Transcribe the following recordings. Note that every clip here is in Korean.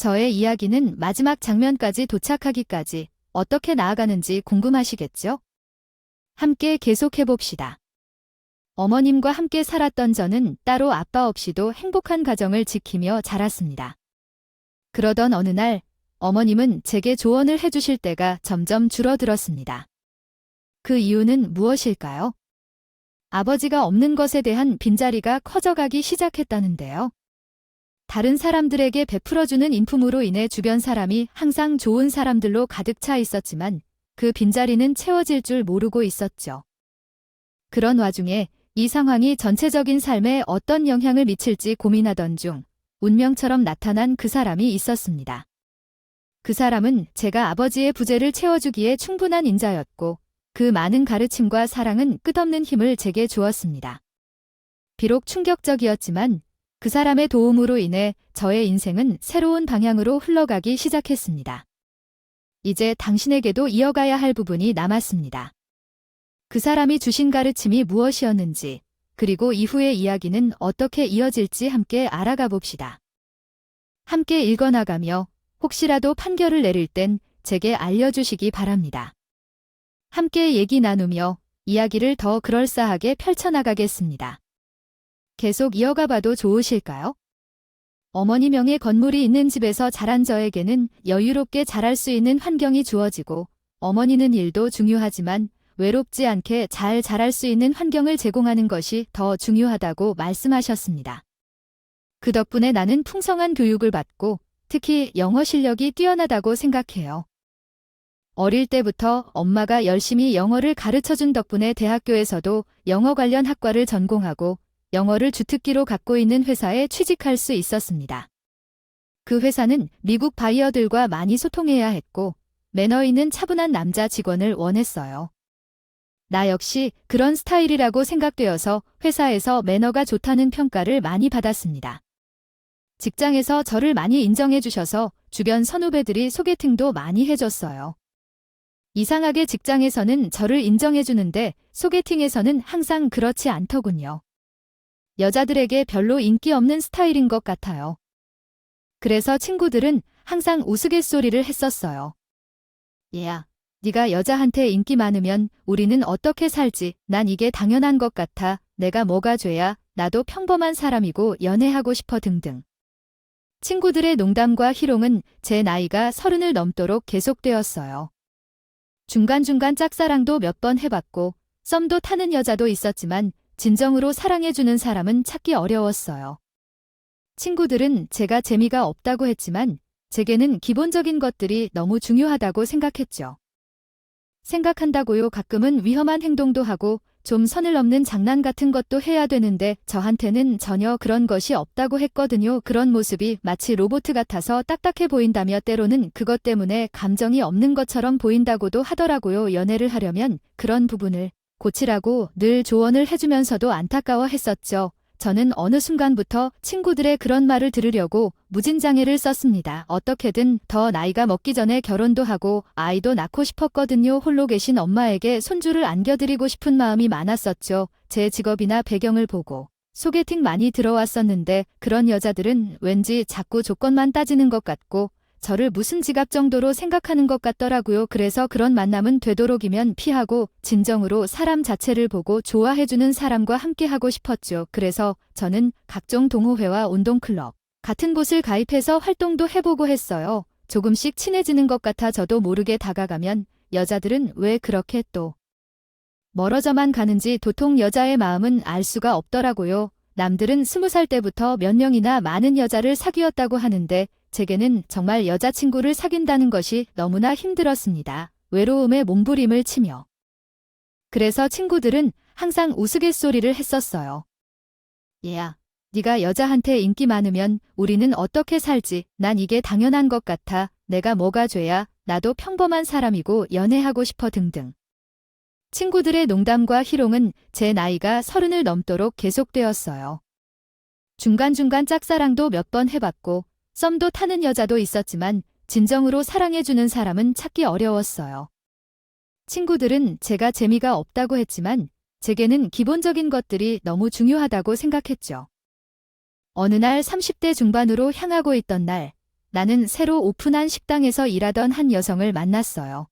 저의 이야기는 마지막 장면까지 도착하기까지 어떻게 나아가는지 궁금하시겠죠? 함께 계속해봅시다. 어머님과 함께 살았던 저는 따로 아빠 없이도 행복한 가정을 지키며 자랐습니다. 그러던 어느 날 어머님은 제게 조언을 해주실 때가 점점 줄어들었습니다. 그 이유는 무엇일까요? 아버지가 없는 것에 대한 빈자리가 커져가기 시작했다는데요. 다른 사람들에게 베풀어주는 인품으로 인해 주변 사람이 항상 좋은 사람들로 가득 차 있었지만 그 빈자리는 채워질 줄 모르고 있었죠. 그런 와중에 이 상황이 전체적인 삶에 어떤 영향을 미칠지 고민하던 중 운명처럼 나타난 그 사람이 있었습니다. 그 사람은 제가 아버지의 부재를 채워주기에 충분한 인자였고 그 많은 가르침과 사랑은 끝없는 힘을 제게 주었습니다. 비록 충격적이었지만 그 사람의 도움으로 인해 저의 인생은 새로운 방향으로 흘러가기 시작했습니다. 이제 당신에게도 이어가야 할 부분이 남았습니다. 그 사람이 주신 가르침이 무엇이었는지, 그리고 이후의 이야기는 어떻게 이어질지 함께 알아가 봅시다. 함께 읽어나가며 혹시라도 판결을 내릴 땐 제게 알려주시기 바랍니다. 함께 얘기 나누며 이야기를 더 그럴싸하게 펼쳐나가겠습니다. 계속 이어가 봐도 좋으실까요? 어머니 명의 건물이 있는 집에서 자란 저에게는 여유롭게 자랄 수 있는 환경이 주어지고 어머니는 일도 중요하지만 외롭지 않게 잘 자랄 수 있는 환경을 제공하는 것이 더 중요하다고 말씀하셨습니다. 그 덕분에 나는 풍성한 교육을 받고 특히 영어 실력이 뛰어나다고 생각해요. 어릴 때부터 엄마가 열심히 영어를 가르쳐준 덕분에 대학교에서도 영어 관련 학과를 전공하고 영어를 주특기로 갖고 있는 회사에 취직할 수 있었습니다. 그 회사는 미국 바이어들과 많이 소통해야 했고 매너 있는 차분한 남자 직원을 원했어요. 나 역시 그런 스타일이라고 생각되어서 회사에서 매너가 좋다는 평가를 많이 받았습니다. 직장에서 저를 많이 인정해 주셔서 주변 선후배들이 소개팅도 많이 해줬어요. 이상하게 직장에서는 저를 인정해 주는데 소개팅에서는 항상 그렇지 않더군요. 여자들에게 별로 인기 없는 스타일인 것 같아요. 그래서 친구들은 항상 우스갯소리를 했었어요. 얘야, 네가 여자한테 인기 많으면 우리는 어떻게 살지? 난 이게 당연한 것 같아. 내가 뭐가 죄야? 나도 평범한 사람이고 연애하고 싶어 등등. 친구들의 농담과 희롱은 제 나이가 30을 넘도록 계속되었어요. 중간중간 짝사랑도 몇 번 해봤고 썸도 타는 여자도 있었지만 진정으로 사랑해주는 사람은 찾기 어려웠어요. 친구들은 제가 재미가 없다고 했지만 제게는 기본적인 것들이 너무 중요하다고 생각했죠. 생각한다고요. 가끔은 위험한 행동도 하고 좀 선을 넘는 장난 같은 것도 해야 되는데 저한테는 전혀 그런 것이 없다고 했거든요. 그런 모습이 마치 로봇 같아서 딱딱해 보인다며 때로는 그것 때문에 감정이 없는 것처럼 보인다고도 하더라고요. 연애를 하려면 그런 부분을 고치라고 늘 조언을 해주면서도 안타까워했었죠. 저는 어느 순간부터 친구들의 그런 말을 들으려고 무진장애를 썼습니다. 어떻게든 더 나이가 먹기 전에 결혼도 하고 아이도 낳고 싶었거든요. 홀로 계신 엄마에게 손주를 안겨드리고 싶은 마음이 많았었죠. 제 직업이나 배경을 보고 소개팅 많이 들어왔었는데 그런 여자들은 왠지 자꾸 조건만 따지는 것 같고 저를 무슨 지갑 정도로 생각하는 것 같더라고요. 그래서 그런 만남은 되도록이면 피하고 진정으로 사람 자체를 보고 좋아해주는 사람과 함께하고 싶었죠. 그래서 저는 각종 동호회와 운동클럽 같은 곳을 가입해서 활동도 해보고 했어요. 조금씩 친해지는 것 같아 저도 모르게 다가가면 여자들은 왜 그렇게 또 멀어져만 가는지 도통 여자의 마음은 알 수가 없더라고요. 남들은 20살 때부터 몇 명이나 많은 여자를 사귀었다고 하는데 제게는 정말 여자친구를 사귄다는 것이 너무나 힘들었습니다. 외로움에 몸부림을 치며. 그래서 친구들은 항상 우스갯소리를 했었어요. 얘야, 네가 여자한테 인기 많으면 우리는 어떻게 살지? 난 이게 당연한 것 같아. 내가 뭐가 죄야? 나도 평범한 사람이고 연애하고 싶어 등등. 친구들의 농담과 희롱은 제 나이가 30을 넘도록 계속되었어요. 중간중간 짝사랑도 몇 번 해봤고 썸도 타는 여자도 있었지만 진정으로 사랑해주는 사람은 찾기 어려웠어요. 친구들은 제가 재미가 없다고 했지만 제게는 기본적인 것들이 너무 중요하다고 생각했죠. 어느 날 30대 중반으로 향하고 있던 날, 나는 새로 오픈한 식당에서 일하던 한 여성을 만났어요.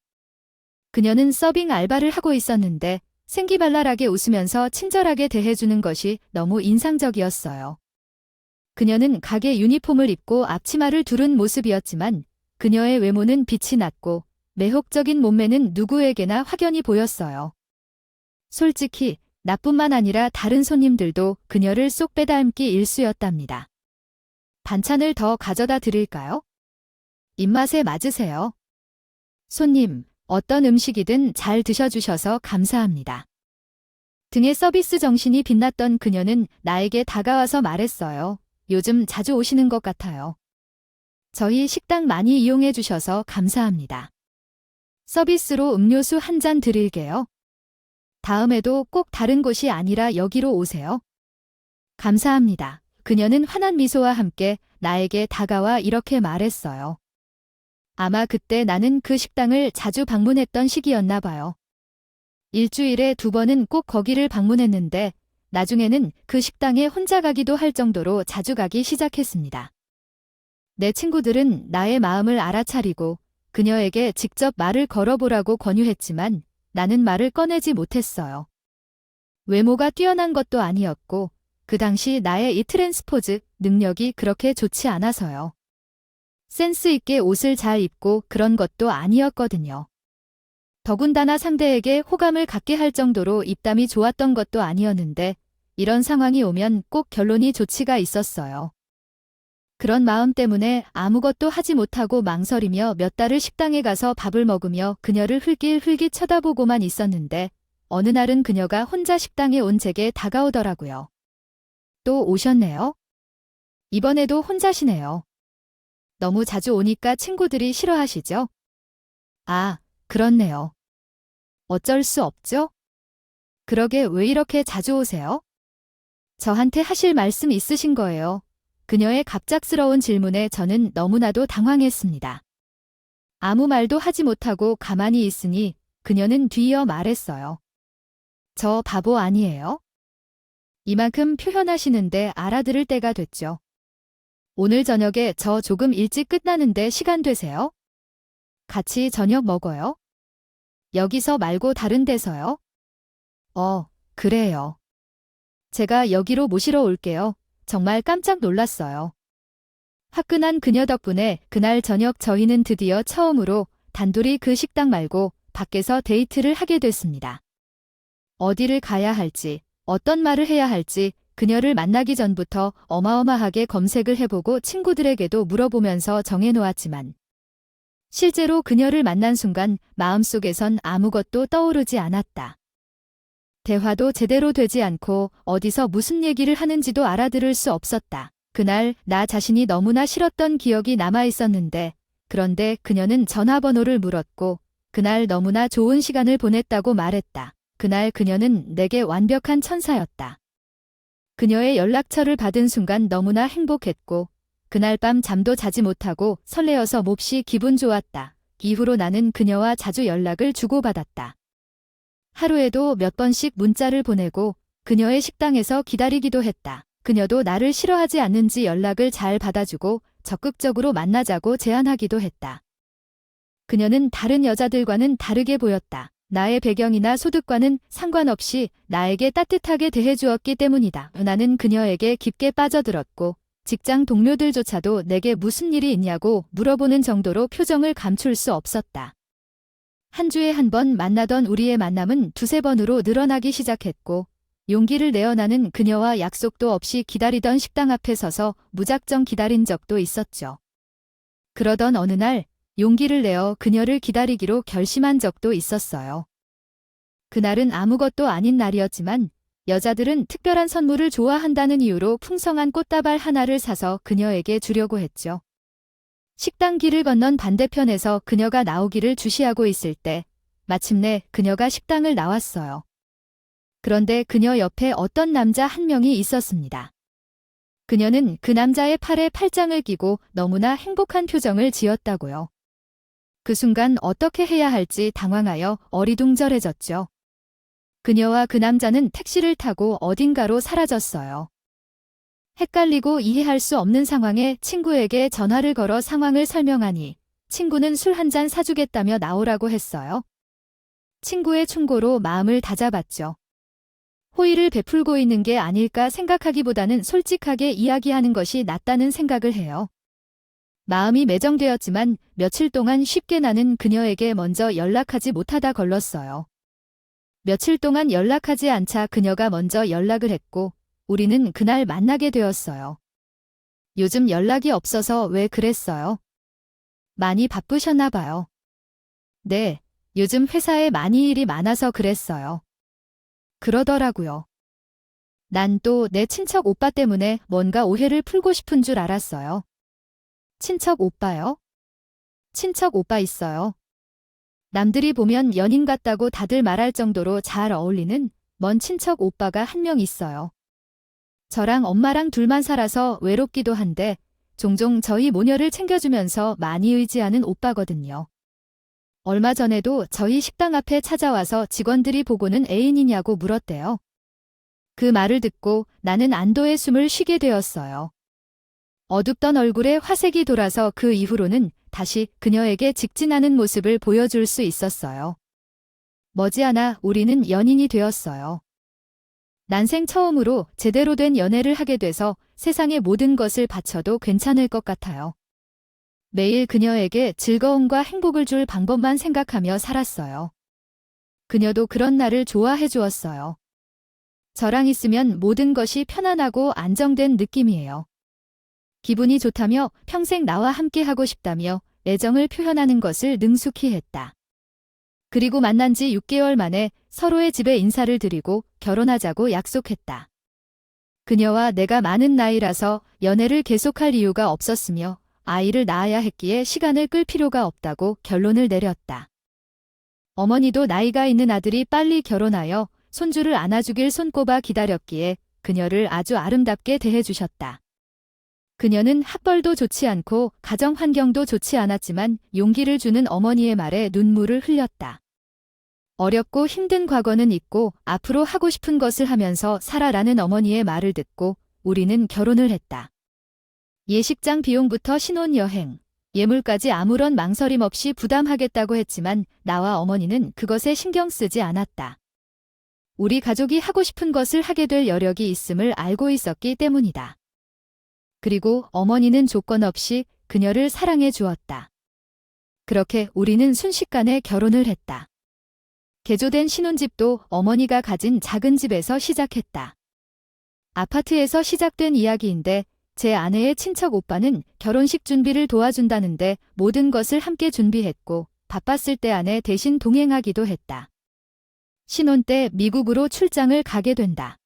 그녀는 서빙 알바를 하고 있었는데 생기발랄하게 웃으면서 친절하게 대해주는 것이 너무 인상적이었어요. 그녀는 가게 유니폼을 입고 앞치마를 두른 모습이었지만 그녀의 외모는 빛이 났고 매혹적인 몸매는 누구에게나 확연히 보였어요. 솔직히 나뿐만 아니라 다른 손님들도 그녀를 쏙 빼닮기 일쑤였답니다. 반찬을 더 가져다 드릴까요? 입맛에 맞으세요. 손님, 어떤 음식이든 잘 드셔주셔서 감사합니다. 등의 서비스 정신이 빛났던 그녀는 나에게 다가와서 말했어요. 요즘 자주 오시는 것 같아요. 저희 식당 많이 이용해 주셔서 감사합니다. 서비스로 음료수 한 잔 드릴게요. 다음에도 꼭 다른 곳이 아니라 여기로 오세요. 감사합니다. 그녀는 환한 미소와 함께 나에게 다가와 이렇게 말했어요. 아마 그때 나는 그 식당을 자주 방문했던 시기였나 봐요. 일주일에 2번은 꼭 거기를 방문했는데 나중에는 그 식당에 혼자 가기도 할 정도로 자주 가기 시작했습니다. 내 친구들은 나의 마음을 알아차리고 그녀에게 직접 말을 걸어보라고 권유했지만 나는 말을 꺼내지 못했어요. 외모가 뛰어난 것도 아니었고 그 당시 나의 이 트랜스포즈 능력이 그렇게 좋지 않아서요. 센스 있게 옷을 잘 입고 그런 것도 아니었거든요. 더군다나 상대에게 호감을 갖게 할 정도로 입담이 좋았던 것도 아니었는데 이런 상황이 오면 꼭 결론이 좋지가 있었어요. 그런 마음 때문에 아무것도 하지 못하고 망설이며 몇 달을 식당에 가서 밥을 먹으며 그녀를 흘깃흘깃 쳐다보고만 있었는데 어느 날은 그녀가 혼자 식당에 온 제게 다가오더라고요. 또 오셨네요? 이번에도 혼자시네요. 너무 자주 오니까 친구들이 싫어하시죠? 아, 그렇네요. 어쩔 수 없죠? 그러게 왜 이렇게 자주 오세요? 저한테 하실 말씀 있으신 거예요. 그녀의 갑작스러운 질문에 저는 너무나도 당황했습니다. 아무 말도 하지 못하고 가만히 있으니 그녀는 뒤이어 말했어요. 저 바보 아니에요? 이만큼 표현하시는데 알아들을 때가 됐죠. 오늘 저녁에 저 조금 일찍 끝나는데 시간 되세요? 같이 저녁 먹어요? 여기서 말고 다른 데서요? 그래요. 제가 여기로 모시러 올게요. 정말 깜짝 놀랐어요. 화끈한 그녀 덕분에 그날 저녁 저희는 드디어 처음으로 단둘이 그 식당 말고 밖에서 데이트를 하게 됐습니다. 어디를 가야 할지, 어떤 말을 해야 할지 그녀를 만나기 전부터 어마어마하게 검색을 해보고 친구들에게도 물어보면서 정해놓았지만 실제로 그녀를 만난 순간 마음속에선 아무것도 떠오르지 않았다. 대화도 제대로 되지 않고 어디서 무슨 얘기를 하는지도 알아들을 수 없었다. 그날 나 자신이 너무나 싫었던 기억이 남아있었는데 그런데 그녀는 전화번호를 물었고 그날 너무나 좋은 시간을 보냈다고 말했다. 그날 그녀는 내게 완벽한 천사였다. 그녀의 연락처를 받은 순간 너무나 행복했고 그날 밤 잠도 자지 못하고 설레어서 몹시 기분 좋았다. 이후로 나는 그녀와 자주 연락을 주고받았다. 하루에도 몇 번씩 문자를 보내고 그녀의 식당에서 기다리기도 했다. 그녀도 나를 싫어하지 않는지 연락을 잘 받아주고 적극적으로 만나자고 제안하기도 했다. 그녀는 다른 여자들과는 다르게 보였다. 나의 배경이나 소득과는 상관없이 나에게 따뜻하게 대해주었기 때문이다. 나는 그녀에게 깊게 빠져들었고 직장 동료들조차도 내게 무슨 일이 있냐고 물어보는 정도로 표정을 감출 수 없었다. 한 주에 한 번 만나던 우리의 만남은 2~3번으로 늘어나기 시작했고 용기를 내어 나는 그녀와 약속도 없이 기다리던 식당 앞에 서서 무작정 기다린 적도 있었죠. 그러던 어느 날 용기를 내어 그녀를 기다리기로 결심한 적도 있었어요. 그날은 아무것도 아닌 날이었지만 여자들은 특별한 선물을 좋아한다는 이유로 풍성한 꽃다발 하나를 사서 그녀에게 주려고 했죠. 식당 길을 건넌 반대편에서 그녀가 나오기를 주시하고 있을 때 마침내 그녀가 식당을 나왔어요. 그런데 그녀 옆에 어떤 남자 한 명이 있었습니다. 그녀는 그 남자의 팔에 팔짱을 끼고 너무나 행복한 표정을 지었다고요. 그 순간 어떻게 해야 할지 당황하여 어리둥절해졌죠. 그녀와 그 남자는 택시를 타고 어딘가로 사라졌어요. 헷갈리고 이해할 수 없는 상황에 친구에게 전화를 걸어 상황을 설명하니 친구는 술 한 잔 사주겠다며 나오라고 했어요. 친구의 충고로 마음을 다잡았죠. 호의를 베풀고 있는 게 아닐까 생각하기보다는 솔직하게 이야기하는 것이 낫다는 생각을 해요. 마음이 매정되었지만 며칠 동안 쉽게 나는 그녀에게 먼저 연락하지 못하다 걸렀어요. 며칠 동안 연락하지 않자 그녀가 먼저 연락을 했고 우리는 그날 만나게 되었어요. 요즘 연락이 없어서 왜 그랬어요? 많이 바쁘셨나 봐요. 네, 요즘 회사에 많이 일이 많아서 그랬어요. 그러더라고요. 난 또 내 친척 오빠 때문에 뭔가 오해를 풀고 싶은 줄 알았어요. 친척 오빠요? 친척 오빠 있어요. 남들이 보면 연인 같다고 다들 말할 정도로 잘 어울리는 먼 친척 오빠가 한 명 있어요. 저랑 엄마랑 둘만 살아서 외롭기도 한데 종종 저희 모녀를 챙겨주면서 많이 의지하는 오빠거든요. 얼마 전에도 저희 식당 앞에 찾아와서 직원들이 보고는 애인이냐고 물었대요. 그 말을 듣고 나는 안도의 숨을 쉬게 되었어요. 어둡던 얼굴에 화색이 돌아서 그 이후로는 다시 그녀에게 직진하는 모습을 보여줄 수 있었어요. 머지않아 우리는 연인이 되었어요. 난생 처음으로 제대로 된 연애를 하게 돼서 세상의 모든 것을 바쳐도 괜찮을 것 같아요. 매일 그녀에게 즐거움과 행복을 줄 방법만 생각하며 살았어요. 그녀도 그런 나를 좋아해 주었어요. 저랑 있으면 모든 것이 편안하고 안정된 느낌이에요. 기분이 좋다며 평생 나와 함께 하고 싶다며 애정을 표현하는 것을 능숙히 했다. 그리고 만난 지 6개월 만에 서로의 집에 인사를 드리고 결혼하자고 약속했다. 그녀와 내가 많은 나이라서 연애를 계속할 이유가 없었으며 아이를 낳아야 했기에 시간을 끌 필요가 없다고 결론을 내렸다. 어머니도 나이가 있는 아들이 빨리 결혼하여 손주를 안아주길 손꼽아 기다렸기에 그녀를 아주 아름답게 대해주셨다. 그녀는 학벌도 좋지 않고 가정 환경도 좋지 않았지만 용기를 주는 어머니의 말에 눈물을 흘렸다. 어렵고 힘든 과거는 잊고 앞으로 하고 싶은 것을 하면서 살아라는 어머니의 말을 듣고 우리는 결혼을 했다. 예식장 비용부터 신혼여행, 예물까지 아무런 망설임 없이 부담하겠다고 했지만 나와 어머니는 그것에 신경 쓰지 않았다. 우리 가족이 하고 싶은 것을 하게 될 여력이 있음을 알고 있었기 때문이다. 그리고 어머니는 조건 없이 그녀를 사랑해 주었다. 그렇게 우리는 순식간에 결혼을 했다. 개조된 신혼집도 어머니가 가진 작은 집에서 시작했다. 아파트에서 시작된 이야기인데 제 아내의 친척 오빠는 결혼식 준비를 도와준다는데 모든 것을 함께 준비했고 바빴을 때 아내 대신 동행하기도 했다. 신혼 때 미국으로 출장을 가게 된다.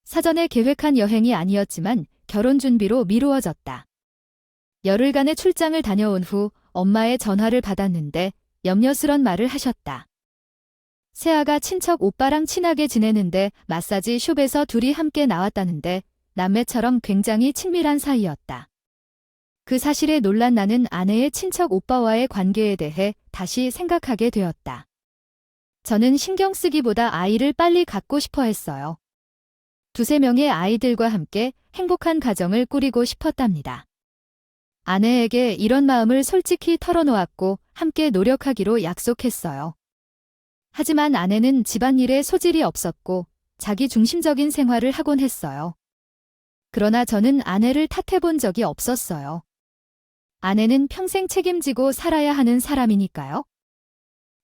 사전에 계획한 여행이 아니었지만 결혼 준비로 미루어졌다. 열흘간의 출장을 다녀온 후 엄마의 전화를 받았는데 염려스런 말을 하셨다. 세아가 친척 오빠랑 친하게 지내는데 마사지 숍에서 둘이 함께 나왔다는데 남매처럼 굉장히 친밀한 사이였다. 그 사실에 놀란 나는 아내의 친척 오빠와의 관계에 대해 다시 생각하게 되었다. 저는 신경 쓰기보다 아이를 빨리 갖고 싶어 했어요. 2~3명의 아이들과 함께 행복한 가정을 꾸리고 싶었답니다. 아내에게 이런 마음을 솔직히 털어놓았고 함께 노력하기로 약속했어요. 하지만 아내는 집안일에 소질이 없었고 자기 중심적인 생활을 하곤 했어요. 그러나 저는 아내를 탓해본 적이 없었어요. 아내는 평생 책임지고 살아야 하는 사람이니까요.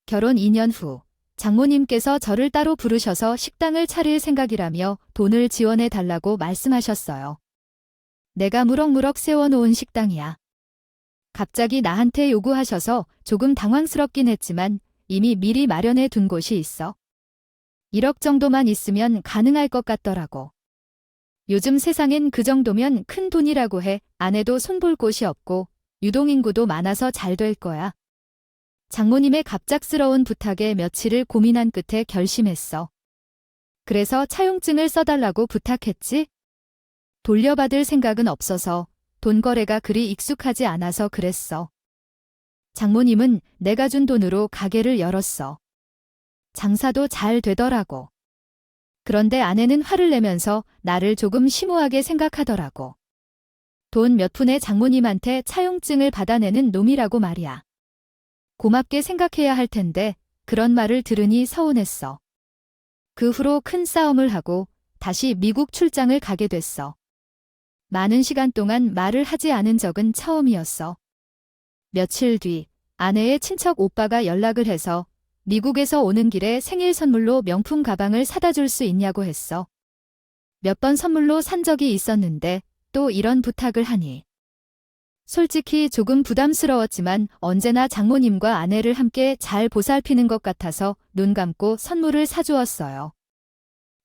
결혼 2년 후 장모님께서 저를 따로 부르셔서 식당을 차릴 생각이라며 돈을 지원해 달라고 말씀하셨어요. 내가 무럭무럭 세워놓은 식당이야. 갑자기 나한테 요구하셔서 조금 당황스럽긴 했지만 이미 미리 마련해 둔 곳이 있어. 1억 정도만 있으면 가능할 것 같더라고. 요즘 세상엔 그 정도면 큰 돈이라고 해. 아내도 손볼 곳이 없고 유동인구도 많아서 잘 될 거야. 장모님의 갑작스러운 부탁에 며칠을 고민한 끝에 결심했어. 그래서 차용증을 써달라고 부탁했지? 돌려받을 생각은 없어서 돈 거래가 그리 익숙하지 않아서 그랬어. 장모님은 내가 준 돈으로 가게를 열었어. 장사도 잘 되더라고. 그런데 아내는 화를 내면서 나를 조금 심오하게 생각하더라고. 돈 몇 푼에 장모님한테 차용증을 받아내는 놈이라고 말이야. 고맙게 생각해야 할 텐데 그런 말을 들으니 서운했어. 그 후로 큰 싸움을 하고 다시 미국 출장을 가게 됐어. 많은 시간 동안 말을 하지 않은 적은 처음이었어. 며칠 뒤 아내의 친척 오빠가 연락을 해서 미국에서 오는 길에 생일 선물로 명품 가방을 사다 줄 수 있냐고 했어. 몇 번 선물로 산 적이 있었는데 또 이런 부탁을 하니. 솔직히 조금 부담스러웠지만 언제나 장모님과 아내를 함께 잘 보살피는 것 같아서 눈 감고 선물을 사주었어요.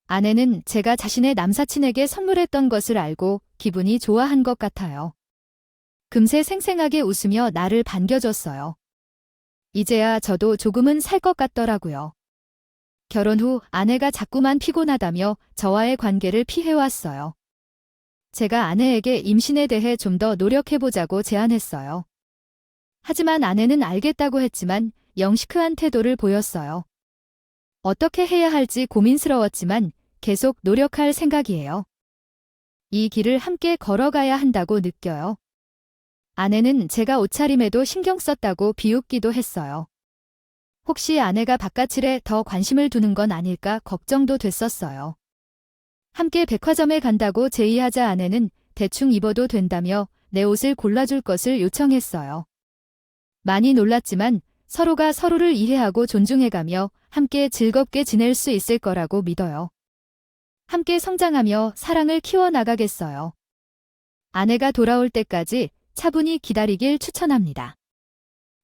아내는 제가 자신의 남사친에게 선물했던 것을 알고 기분이 좋아한 것 같아요. 금세 생생하게 웃으며 나를 반겨줬어요. 이제야 저도 조금은 살 것 같더라고요. 결혼 후 아내가 자꾸만 피곤하다며 저와의 관계를 피해왔어요. 제가 아내에게 임신에 대해 좀 더 노력해보자고 제안했어요. 하지만 아내는 알겠다고 했지만 영 시크한 태도를 보였어요. 어떻게 해야 할지 고민스러웠지만 계속 노력할 생각이에요. 이 길을 함께 걸어가야 한다고 느껴요. 아내는 제가 옷차림에도 신경 썼다고 비웃기도 했어요. 혹시 아내가 바깥일에 더 관심을 두는 건 아닐까 걱정도 됐었어요. 함께 백화점에 간다고 제의하자 아내는 대충 입어도 된다며 내 옷을 골라줄 것을 요청했어요. 많이 놀랐지만 서로가 서로를 이해하고 존중해가며 함께 즐겁게 지낼 수 있을 거라고 믿어요. 함께 성장하며 사랑을 키워나가겠어요. 아내가 돌아올 때까지 차분히 기다리길 추천합니다.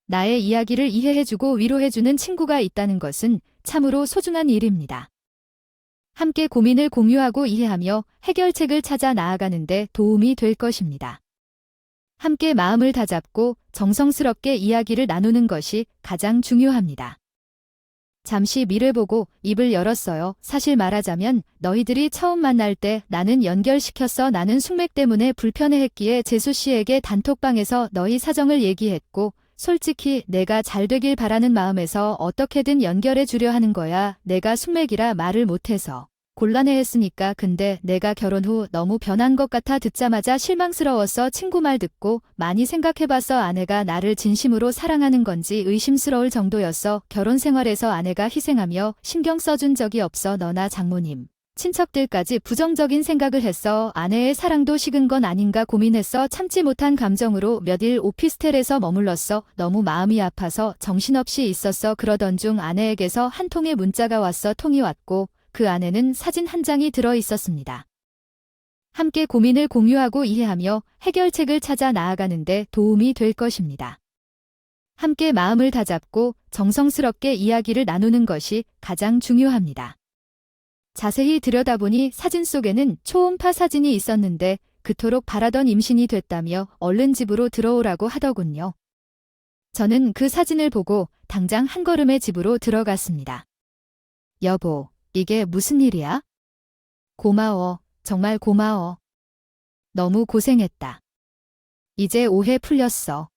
나의 이야기를 이해해주고 위로해주는 친구가 있다는 것은 참으로 소중한 일입니다. 함께 고민을 공유하고 이해하며 해결책을 찾아 나아가는데 도움이 될 것입니다. 함께 마음을 다잡고 정성스럽게 이야기를 나누는 것이 가장 중요합니다. 잠시 미래 보고 입을 열었어요. 사실 말하자면 너희들이 처음 만날 때 나는 연결시켰어. 나는 숙맥 때문에 불편해했기에 재수 씨에게 단톡방에서 너희 사정을 얘기했고 솔직히 내가 잘 되길 바라는 마음에서 어떻게든 연결해 주려 하는 거야. 내가 숙맥이라 말을 못해서 곤란해했으니까. 근데 내가 결혼 후 너무 변한 것 같아 듣자마자 실망스러웠어. 친구 말 듣고 많이 생각해봤어. 아내가 나를 진심으로 사랑하는 건지 의심스러울 정도였어. 결혼 생활에서 아내가 희생하며 신경 써준 적이 없어. 너나 장모님, 친척들까지 부정적인 생각을 했어. 아내의 사랑도 식은 건 아닌가 고민했어. 참지 못한 감정으로 몇 일 오피스텔에서 머물렀어. 너무 마음이 아파서 정신없이 있었어. 그러던 중 아내에게서 한 통의 문자가 왔어. 통이 왔고 그 안에는 사진 한 장이 들어 있었습니다. 함께 고민을 공유하고 이해하며 해결책을 찾아 나아가는데 도움이 될 것입니다. 함께 마음을 다잡고 정성스럽게 이야기를 나누는 것이 가장 중요합니다. 자세히 들여다보니 사진 속에는 초음파 사진이 있었는데 그토록 바라던 임신이 됐다며 얼른 집으로 들어오라고 하더군요. 저는 그 사진을 보고 당장 한 걸음에 집으로 들어갔습니다. 여보, 이게 무슨 일이야? 고마워, 정말 고마워. 너무 고생했다. 이제 오해 풀렸어.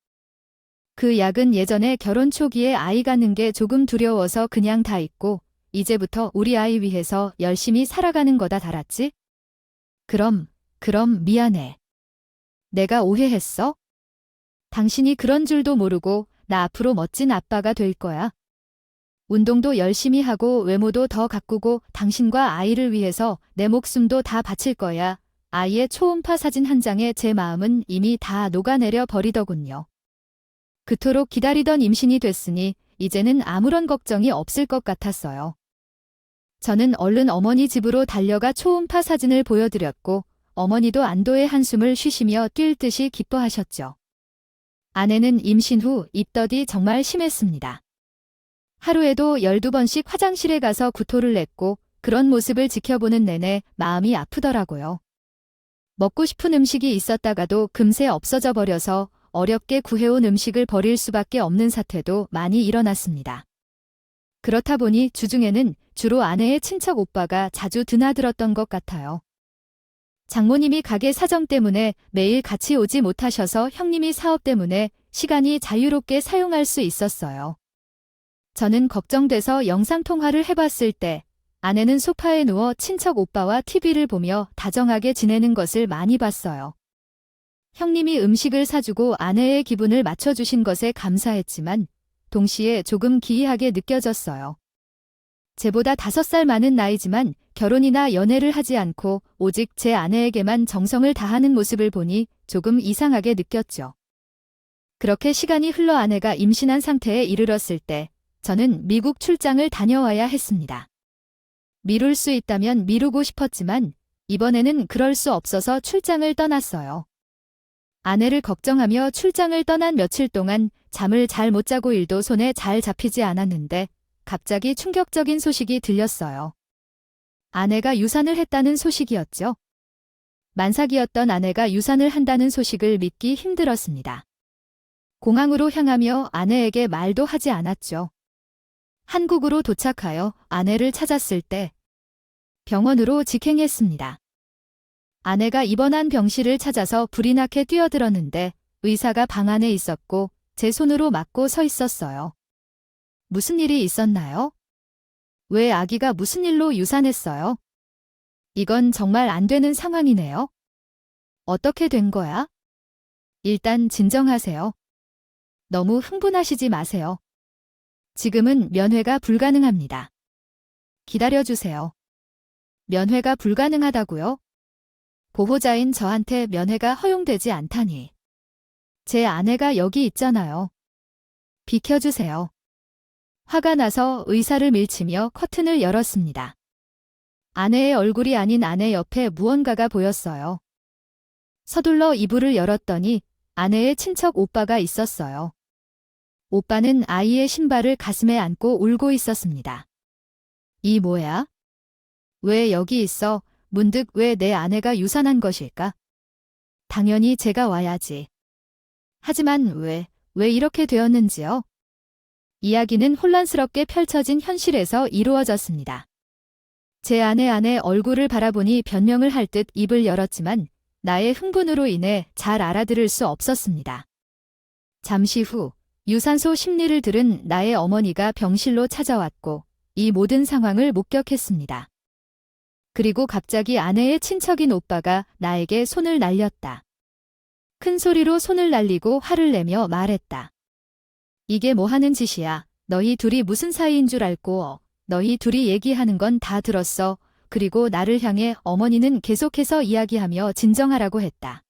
그 약은 예전에 결혼 초기에 아이 갖는 게 조금 두려워서 그냥 다 잊고 이제부터 우리 아이 위해서 열심히 살아가는 거다 달았지? 그럼 미안해. 내가 오해했어? 당신이 그런 줄도 모르고 나 앞으로 멋진 아빠가 될 거야. 운동도 열심히 하고 외모도 더 가꾸고 당신과 아이를 위해서 내 목숨도 다 바칠 거야. 아이의 초음파 사진 한 장에 제 마음은 이미 다 녹아내려 버리더군요. 그토록 기다리던 임신이 됐으니 이제는 아무런 걱정이 없을 것 같았어요. 저는 얼른 어머니 집으로 달려가 초음파 사진을 보여드렸고 어머니도 안도의 한숨을 쉬시며 뛸 듯이 기뻐하셨죠. 아내는 임신 후 입덧이 정말 심했습니다. 하루에도 12번씩 화장실에 가서 구토를 냈고 그런 모습을 지켜보는 내내 마음이 아프더라고요. 먹고 싶은 음식이 있었다가도 금세 없어져 버려서 어렵게 구해온 음식을 버릴 수밖에 없는 사태도 많이 일어났습니다. 그렇다 보니 주중에는 주로 아내의 친척 오빠가 자주 드나들었던 것 같아요. 장모님이 가게 사정 때문에 매일 같이 오지 못하셔서 형님이 사업 때문에 시간이 자유롭게 사용할 수 있었어요. 저는 걱정돼서 영상통화를 해봤을 때 아내는 소파에 누워 친척 오빠와 TV를 보며 다정하게 지내는 것을 많이 봤어요. 형님이 음식을 사주고 아내의 기분을 맞춰주신 것에 감사했지만 동시에 조금 기이하게 느껴졌어요. 제보다 5살 많은 나이지만 결혼이나 연애를 하지 않고 오직 제 아내에게만 정성을 다하는 모습을 보니 조금 이상하게 느꼈죠. 그렇게 시간이 흘러 아내가 임신한 상태에 이르렀을 때 저는 미국 출장을 다녀와야 했습니다. 미룰 수 있다면 미루고 싶었지만 이번에는 그럴 수 없어서 출장을 떠났어요. 아내를 걱정하며 출장을 떠난 며칠 동안 잠을 잘 못 자고 일도 손에 잘 잡히지 않았는데 갑자기 충격적인 소식이 들렸어요. 아내가 유산을 했다는 소식이었죠. 만삭이었던 아내가 유산을 한다는 소식을 믿기 힘들었습니다. 공항으로 향하며 아내에게 말도 하지 않았죠. 한국으로 도착하여 아내를 찾았을 때 병원으로 직행했습니다. 아내가 입원한 병실을 찾아서 불이 나게 뛰어들었는데 의사가 방 안에 있었고 제 손으로 막고 서 있었어요. 무슨 일이 있었나요? 왜 아기가 무슨 일로 유산했어요? 이건 정말 안 되는 상황이네요. 어떻게 된 거야? 일단 진정하세요. 너무 흥분하시지 마세요. 지금은 면회가 불가능합니다. 기다려주세요. 면회가 불가능하다고요? 보호자인 저한테 면회가 허용되지 않다니. 제 아내가 여기 있잖아요. 비켜주세요. 화가 나서 의사를 밀치며 커튼을 열었습니다. 아내의 얼굴이 아닌 아내 옆에 무언가가 보였어요. 서둘러 이불을 열었더니 아내의 친척 오빠가 있었어요. 오빠는 아이의 신발을 가슴에 안고 울고 있었습니다. 이 뭐야? 왜 여기 있어? 문득 왜 내 아내가 유산한 것일까? 당연히 제가 와야지. 하지만 왜 이렇게 되었는지요? 이야기는 혼란스럽게 펼쳐진 현실에서 이루어졌습니다. 제 아내 얼굴을 바라보니 변명을 할 듯 입을 열었지만 나의 흥분으로 인해 잘 알아들을 수 없었습니다. 잠시 후 유산소 심리를 들은 나의 어머니가 병실로 찾아왔고 이 모든 상황을 목격했습니다. 그리고 갑자기 아내의 친척인 오빠가 나에게 손을 날렸다. 큰 소리로 손을 날리고 화를 내며 말했다. 이게 뭐 하는 짓이야. 너희 둘이 무슨 사이인 줄 알고 너희 둘이 얘기하는 건 다 들었어. 그리고 나를 향해 어머니는 계속해서 이야기하며 진정하라고 했다.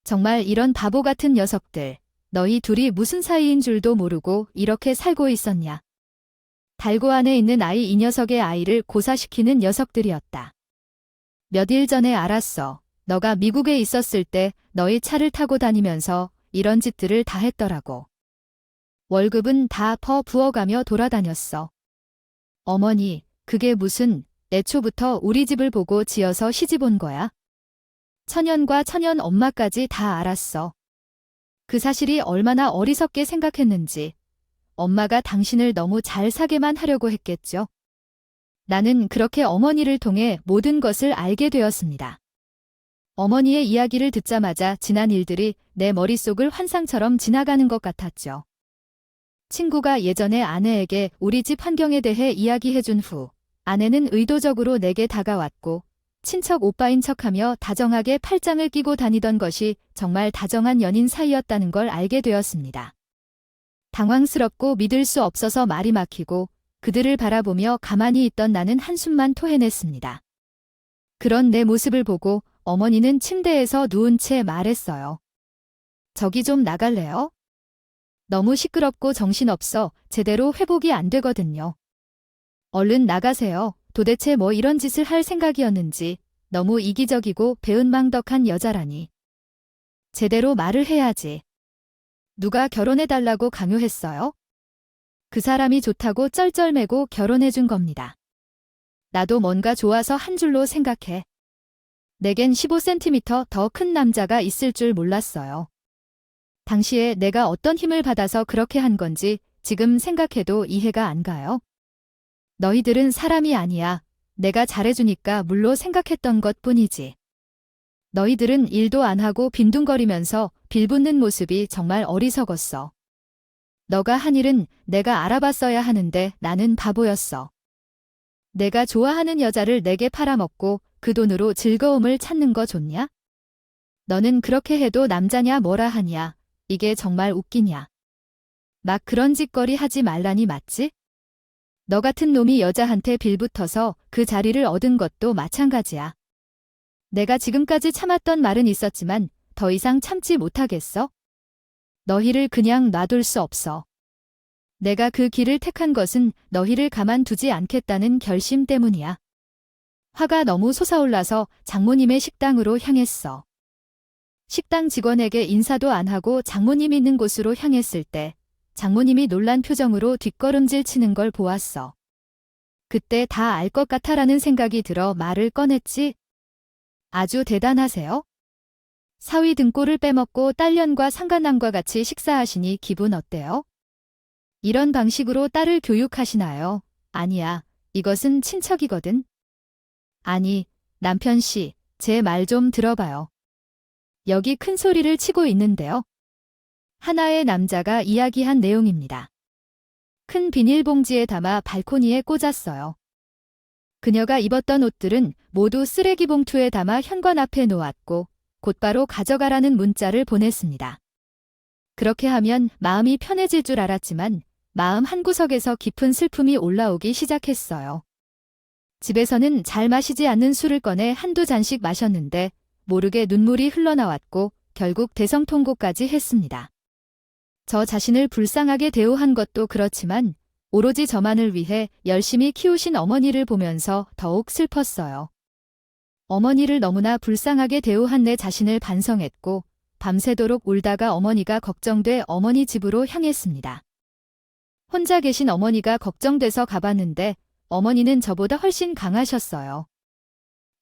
정말 이런 바보 같은 녀석들. 너희 둘이 무슨 사이인 줄도 모르고 이렇게 살고 있었냐. 달고 안에 있는 아이 이 녀석의 아이를 고사시키는 녀석들이었다. 몇 일 전에 알았어. 너가 미국에 있었을 때 너희 차를 타고 다니면서 이런 짓들을 다 했더라고. 월급은 다 부어가며 돌아다녔어. 어머니, 그게 무슨 애초부터 우리 집을 보고 지어서 시집 온 거야? 천연과 천연 엄마까지 다 알았어. 그 사실이 얼마나 어리석게 생각했는지 엄마가 당신을 너무 잘 사게만 하려고 했겠죠. 나는 그렇게 어머니를 통해 모든 것을 알게 되었습니다. 어머니의 이야기를 듣자마자 지난 일들이 내 머릿속을 환상처럼 지나가는 것 같았죠. 친구가 예전에 아내에게 우리 집 환경에 대해 이야기해준 후 아내는 의도적으로 내게 다가왔고 친척 오빠인 척하며 다정하게 팔짱을 끼고 다니던 것이 정말 다정한 연인 사이였다는 걸 알게 되었습니다. 당황스럽고 믿을 수 없어서 말이 막히고 그들을 바라보며 가만히 있던 나는 한숨만 토해냈습니다. 그런 내 모습을 보고 어머니는 침대에서 누운 채 말했어요. 저기 좀 나갈래요? 너무 시끄럽고 정신없어 제대로 회복이 안 되거든요. 얼른 나가세요. 도대체 뭐 이런 짓을 할 생각이었는지 너무 이기적이고 배은망덕한 여자라니. 제대로 말을 해야지. 누가 결혼해달라고 강요했어요? 그 사람이 좋다고 쩔쩔매고 결혼해준 겁니다. 나도 뭔가 좋아서 한 줄로 생각해. 내겐 15cm 더 큰 남자가 있을 줄 몰랐어요. 당시에 내가 어떤 힘을 받아서 그렇게 한 건지 지금 생각해도 이해가 안 가요. 너희들은 사람이 아니야. 내가 잘해주니까 물로 생각했던 것뿐이지. 너희들은 일도 안 하고 빈둥거리면서 빌붙는 모습이 정말 어리석었어. 너가 한 일은 내가 알아봤어야 하는데 나는 바보였어. 내가 좋아하는 여자를 내게 팔아먹고 그 돈으로 즐거움을 찾는 거 좋냐? 너는 그렇게 해도 남자냐 뭐라 하냐? 이게 정말 웃기냐? 막 그런 짓거리 하지 말라니 맞지? 너 같은 놈이 여자한테 빌붙어서 그 자리를 얻은 것도 마찬가지야. 내가 지금까지 참았던 말은 있었지만 더 이상 참지 못하겠어? 너희를 그냥 놔둘 수 없어. 내가 그 길을 택한 것은 너희를 가만두지 않겠다는 결심 때문이야. 화가 너무 솟아올라서 장모님의 식당으로 향했어. 식당 직원에게 인사도 안 하고 장모님 있는 곳으로 향했을 때 장모님이 놀란 표정으로 뒷걸음질 치는 걸 보았어. 그때 다 알 것 같아라는 생각이 들어 말을 꺼냈지. 아주 대단하세요. 사위 등골을 빼먹고 딸년과 상간남과 같이 식사하시니 기분 어때요? 이런 방식으로 딸을 교육하시나요? 아니야, 이것은 친척이거든. 아니, 남편 씨, 제 말 좀 들어봐요. 여기 큰 소리를 치고 있는데요. 하나의 남자가 이야기한 내용입니다. 큰 비닐봉지에 담아 발코니에 꽂았어요. 그녀가 입었던 옷들은 모두 쓰레기 봉투에 담아 현관 앞에 놓았고 곧바로 가져가라는 문자를 보냈습니다. 그렇게 하면 마음이 편해질 줄 알았지만 마음 한구석에서 깊은 슬픔이 올라오기 시작했어요. 집에서는 잘 마시지 않는 술을 꺼내 한두 잔씩 마셨는데 모르게 눈물이 흘러나왔고 결국 대성통곡까지 했습니다. 저 자신을 불쌍하게 대우한 것도 그렇지만 오로지 저만을 위해 열심히 키우신 어머니를 보면서 더욱 슬펐어요. 어머니를 너무나 불쌍하게 대우한 내 자신을 반성했고 밤새도록 울다가 어머니가 걱정돼 어머니 집으로 향했습니다. 혼자 계신 어머니가 걱정돼서 가봤는데 어머니는 저보다 훨씬 강하셨어요.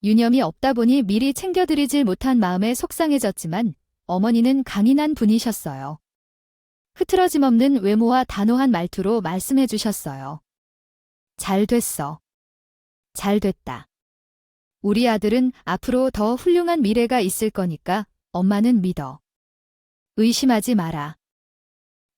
유념이 없다 보니 미리 챙겨드리질 못한 마음에 속상해졌지만 어머니는 강인한 분이셨어요. 흐트러짐 없는 외모와 단호한 말투로 말씀해 주셨어요. 잘 됐어. 잘 됐다. 우리 아들은 앞으로 더 훌륭한 미래가 있을 거니까 엄마는 믿어. 의심하지 마라.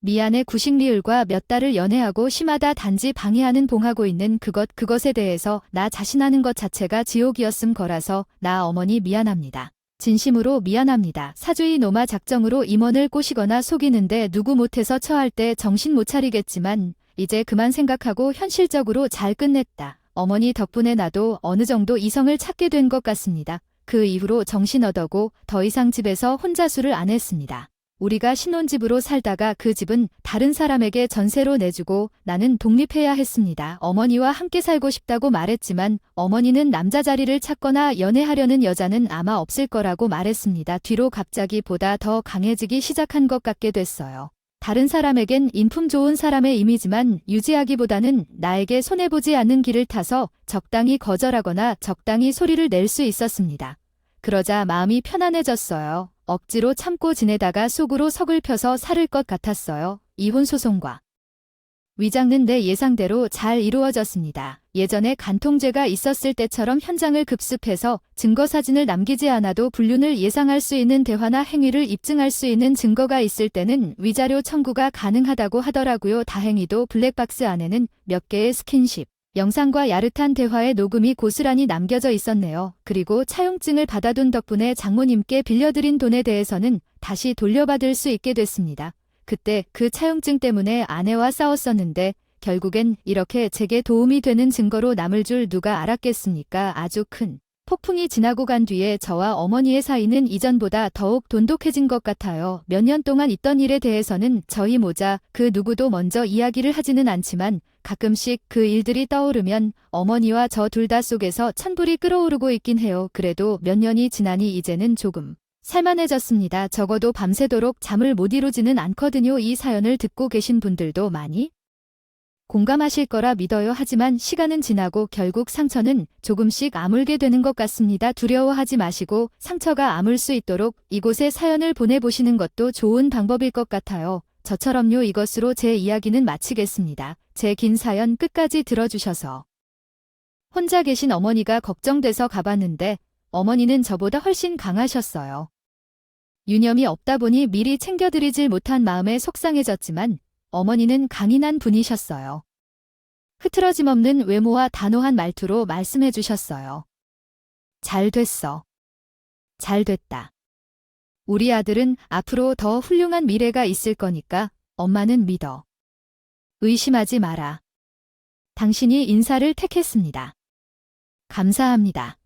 미안해 구식리을과 몇 달을 연애하고 심하다 단지 방해하는 봉하고 있는 그것에 대해서 나 자신하는 것 자체가 지옥이었음 거라서 나 어머니 미안합니다. 진심으로 미안합니다. 사주의 노마 작정으로 임원을 꼬시거나 속이는데 누구 못해서 처할 때 정신 못 차리겠지만 이제 그만 생각하고 현실적으로 잘 끝냈다. 어머니 덕분에 나도 어느 정도 이성을 찾게 된 것 같습니다. 그 이후로 정신없더고 더 이상 집에서 혼자 술을 안 했습니다. 우리가 신혼집으로 살다가 그 집은 다른 사람에게 전세로 내주고 나는 독립해야 했습니다. 어머니와 함께 살고 싶다고 말했지만 어머니는 남자 자리를 찾거나 연애하려는 여자는 아마 없을 거라고 말했습니다. 뒤로 갑자기 보다 더 강해지기 시작한 것 같게 됐어요. 다른 사람에겐 인품 좋은 사람의 이미지만 유지하기보다는 나에게 손해보지 않는 길을 타서 적당히 거절하거나 적당히 소리를 낼 수 있었습니다. 그러자 마음이 편안해졌어요. 억지로 참고 지내다가 속으로 서글펴서 살을 것 같았어요. 이혼 소송과 위장은 내 예상대로 잘 이루어졌습니다. 예전에 간통죄가 있었을 때처럼 현장을 급습해서 증거사진을 남기지 않아도 불륜을 예상할 수 있는 대화나 행위를 입증할 수 있는 증거가 있을 때는 위자료 청구가 가능하다고 하더라고요. 다행히도 블랙박스 안에는 몇 개의 스킨십 영상과 야릇한 대화의 녹음이 고스란히 남겨져 있었네요. 그리고 차용증을 받아둔 덕분에 장모님께 빌려드린 돈에 대해서는 다시 돌려받을 수 있게 됐습니다. 그때 그 차용증 때문에 아내와 싸웠었는데 결국엔 이렇게 제게 도움이 되는 증거로 남을 줄 누가 알았겠습니까? 아주 큰 폭풍이 지나고 간 뒤에 저와 어머니의 사이는 이전보다 더욱 돈독해진 것 같아요. 몇 년 동안 있던 일에 대해서는 저희 모자 그 누구도 먼저 이야기를 하지는 않지만 가끔씩 그 일들이 떠오르면 어머니와 저 둘 다 속에서 찬불이 끓어오르고 있긴 해요. 그래도 몇 년이 지나니 이제는 조금 살만해졌습니다. 적어도 밤새도록 잠을 못 이루지는 않거든요. 이 사연을 듣고 계신 분들도 많이 공감하실 거라 믿어요. 하지만 시간은 지나고 결국 상처는 조금씩 아물게 되는 것 같습니다. 두려워하지 마시고 상처가 아물 수 있도록 이곳에 사연을 보내보시는 것도 좋은 방법일 것 같아요. 저처럼요. 이것으로 제 이야기는 마치겠습니다. 제 긴 사연 끝까지 들어주셔서 혼자 계신 어머니가 걱정돼서 가봤는데 어머니는 저보다 훨씬 강하셨어요. 유념이 없다 보니 미리 챙겨드리질 못한 마음에 속상해졌지만 어머니는 강인한 분이셨어요. 흐트러짐 없는 외모와 단호한 말투로 말씀해 주셨어요. 잘 됐어. 잘 됐다. 우리 아들은 앞으로 더 훌륭한 미래가 있을 거니까 엄마는 믿어. 의심하지 마라. 당신이 인사를 택했습니다. 감사합니다.